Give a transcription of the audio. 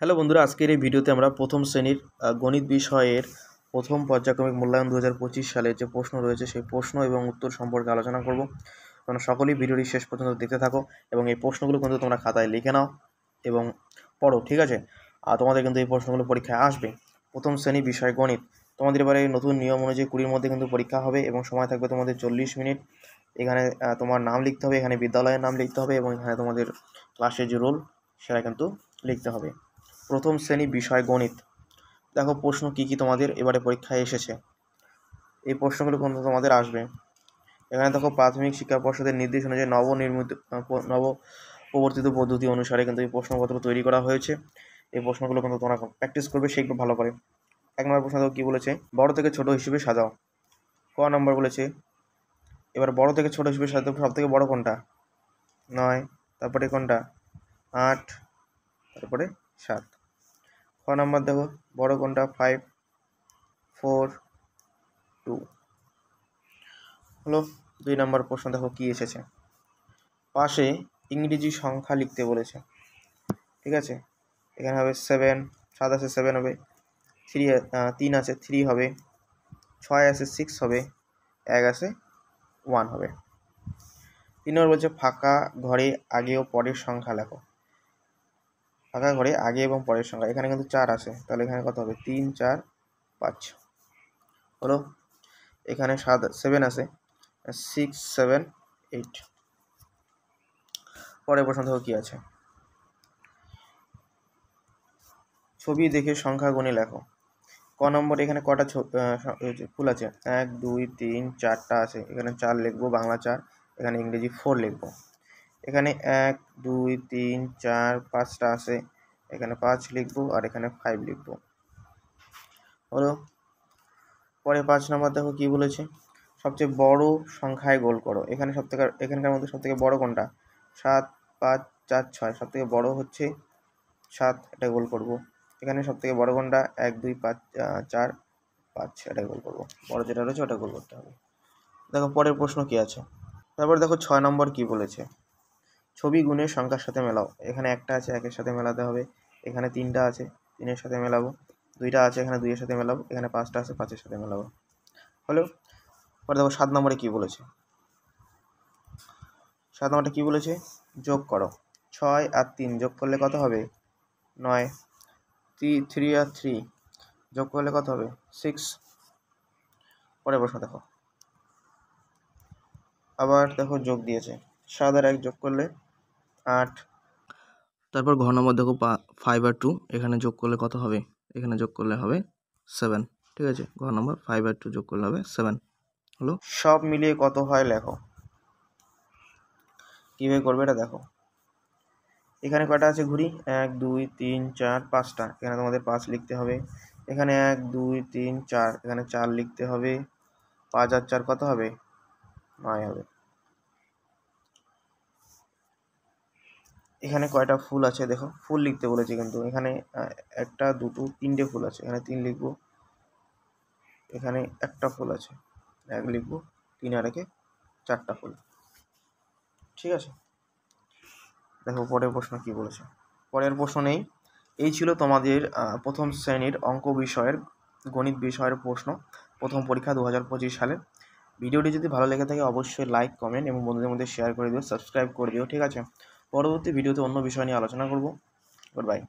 Hello বন্ধুরা, আজকের এই ভিডিওতে আমরা প্রথম শ্রেণীর গণিত বিষয়ের প্রথম পর্যায়ক্রমিক মূল্যায়ন 2025 সালে যে প্রশ্ন রয়েছে সেই প্রশ্ন এবং উত্তর সম্পর্কে আলোচনা করব। তোমরা সকলেই ভিডিওটি শেষ পর্যন্ত দেখতে থাকো এবং এই প্রশ্নগুলো কিন্তু তোমরা খাতায় লিখে নাও এবং পড়ো, ঠিক আছে? আর তোমাদের কিন্তু এই প্রশ্নগুলো পরীক্ষায় আসবে। প্রথম শ্রেণী বিষয় গণিত। তোমাদের এবারে নতুন নিয়ম অনুযায়ী 20-র মধ্যে কিন্তু পরীক্ষা হবে এবং সময় থাকবে তোমাদের 40 মিনিট। এখানে তোমার নাম লিখতে হবে, এখানে বিদ্যালয়ের নাম লিখতে হবে এবং এখানে তোমাদের ক্লাসের যে রোল সেটা কিন্তু লিখতে হবে। প্রথম শ্রেণী বিষয় গণিত। দেখো প্রশ্ন কি কি তোমাদের এবারে পরীক্ষায় এসেছে। এই প্রশ্নগুলো কিন্তু তোমাদের আসবে। এখানে দেখো প্রাথমিক শিক্ষা পর্ষদের নির্দেশ অনুযায়ী নবপ্রবর্তিত পদ্ধতি অনুসারে কিন্তু এই প্রশ্নপত্র তৈরি করা হয়েছে। এই প্রশ্নগুলো কিন্তু তোমরা প্র্যাকটিস করবে, শিখবে ভালো করে। 1 নম্বর প্রশ্ন দেখো কি বলেছে, বড় থেকে ছোট হিসেবে সাজাও। ক নম্বর বলেছে, এবার বড় থেকে ছোট হিসেবে সাজাতে সব থেকে বড় কোনটা? 9, তারপরে কোনটা? 8, তারপরে 7। খ নাম্বার দেখো বড় কোনটা? 5, 4, 2 হলো। 2 নম্বর প্রশ্ন দেখো কি এসেছে, পাশে ইংরেজি সংখ্যা লিখতে বলেছে, ঠিক আছে? এখানে হবে 7, 7 আছে 7 হবে, 3 আছে 3 হবে, 6 আছে 6 হবে, 1 আছে 1 হবে। 3 নম্বর বলছে ফাঁকা ঘরে আগে ও পরের সংখ্যা লেখো। ফাঁকা ঘরে আগে এবং পরের সংখ্যা, এখানে কিন্তু 4 আছে, তাহলে এখানে কত হবে? 3, 4, 5 হলো। এখানে 7 আছে, 6, 7, 8। পরের প্রশ্ন দেখো কি আছে, ছবি দেখে সংখ্যা গুণে লেখো। ক নম্বর এখানে কটা ফুল আছে? 1, 2, 3, 4টা আছে, এখানে 4 লিখবো, বাংলা 4, এখানে ইংরেজি 4 লিখবো। এখানে 1, 2, 3, 4, 5টা আছে, এখানে 5 লিখবো আর এখানে 5 লিখবো হলো। পরে 5 নম্বর দেখো কি বলেছে, সবচেয়ে বড় সংখ্যায় গোল করো। এখানকার মধ্যে সব থেকে বড় কোনটা? 7, 5, 4, 6, সব থেকে বড় হচ্ছে 7, এটা গোল করব। এখানে সব থেকে বড় কোনটা? 1, 2, 5, 4, 5, এটা গোল করব। বড় যেটা রয়েছে ওটা গোল করতে হবে। দেখো পরের প্রশ্ন কি আছে, তারপর দেখো 6 নম্বর কি বলেছে, ছবি গুণের সংখ্যার সাথে মেলাও। এখানে 1টা আছে, 1-এর সাথে মেলাতে হবে। এখানে 3টা আছে, 3-এর সাথে মেলাবো। 2টা আছে, এখানে 2-এর সাথে মেলাবো। এখানে 5টা আছে, 5-এর সাথে মেলাবো হলো। পরে দেখো 7 নম্বরে কি বলেছে, 7 নম্বরটা কি বলেছে, যোগ করো। 6 আর 3 যোগ করলে কত হবে? 9। 3 আর 3 যোগ করলে কত হবে? 6। পরের প্রশ্ন দেখো, আবার দেখো যোগ দিয়েছে, 7 আর 1 যোগ করলে 8। তারপর ঘর নম্বর দেখো 5 আর 2, এখানে যোগ করলে কত হবে? এখানে যোগ করলে হবে 7, ঠিক আছে? ঘর নম্বর 5 আর 2 যোগ করলে হবে 7 হলো। সব মিলিয়ে কত হয় লেখো। কীভাবে করবে এটা দেখো, এখানে কয়টা আছে ঘুড়ি? 1, 2, 3, 4, 5টা, এখানে তোমাদের 5 লিখতে হবে। এখানে 1, 2, 3, 4, এখানে 4 লিখতে হবে। 5 আর 4 কত হবে? 9 হবে। এখানে কয়টা ফুল আছে দেখো, ফুল লিখতে বলেছে কিন্তু এখানে 1টা 2টো 3টে ফুল আছে, এখানে 3 লিখবো। এখানে 1টা ফুল আছে, 1 লিখবো। 3 আর 1-এ 4টা ফুল, ঠিক আছে? দেখো পরের প্রশ্ন কি বলেছে, পরের প্রশ্ন নেই। এই ছিল তোমাদের প্রথম শ্রেণীর অঙ্ক বিষয়ের গণিত বিষয়ের প্রশ্ন, প্রথম পরীক্ষা 2025 সালে। ভিডিওটি যদি ভালো লেগে থাকে অবশ্যই লাইক, কমেন্ট এবং বন্ধুদের মধ্যে শেয়ার করে দিও, সাবস্ক্রাইব করে দিও, ঠিক আছে? পরবর্তী ভিডিওতে অন্য বিষয় নিয়ে আলোচনা করব। Good bye.